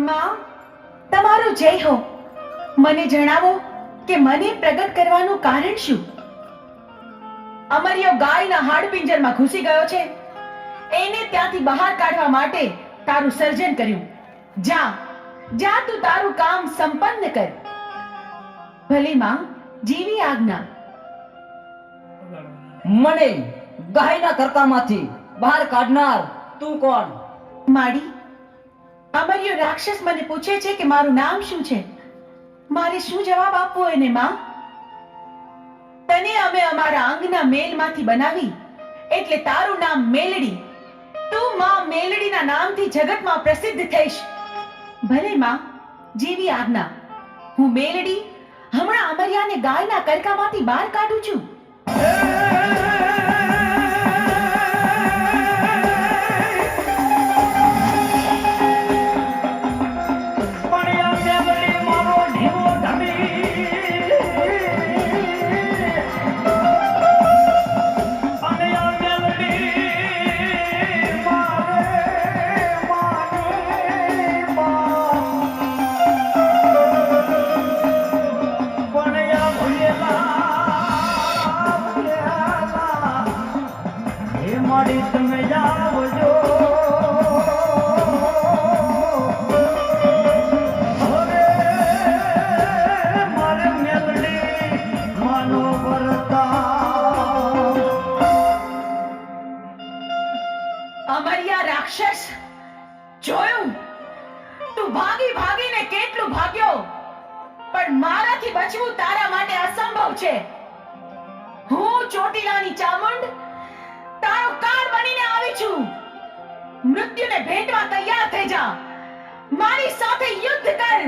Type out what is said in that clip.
માં, તમારો જય હો. મને જણાવો કે મને પ્રગટ કરવાનું કારણ શું? અમરિયો ગાયના હાડપિંજરમાં ઘૂસી ગયો છે. એને ત્યાંથી બહાર કાઢવા માટે તારું સર્જન કર્યું. જા જા, તું તારું કામ સંપન્ન કર. ભલે માં, જીવી આજ્ઞા. મને ગાયના કરતામાંથી બહાર કાઢનાર તું કોણ? માડી, અમરિયો રાક્ષસ મને પૂછે છે કે મારું નામ શું છે. મારે શું જવાબ આપવો એને માં? તને અમે અમારા અંગના મેલમાંથી બનાવી એટલે તારું નામ મેલડી. તું માં મેલડીના નામથી જગતમાં પ્રસિદ્ધ થઈશ. ભલે માં, જીવી આજ્ઞા. હું મેલડી હમણાં અમરિયાને ગાયના કરકામાંથી બહાર કાઢું છું. અમરિયા રાક્ષસ, જોયું? તું ભાગી ભાગીને કેટલું ભાગ્યો, પણ મારાથી બચવું તારા માટે અસંભવ છે. હું ચોટીલાની ચામુંડ તારો કાળ બનીને આવી છું. મૃત્યુને ભેટવા તૈયાર થઈ જા. મારી સાથે યુદ્ધ કર.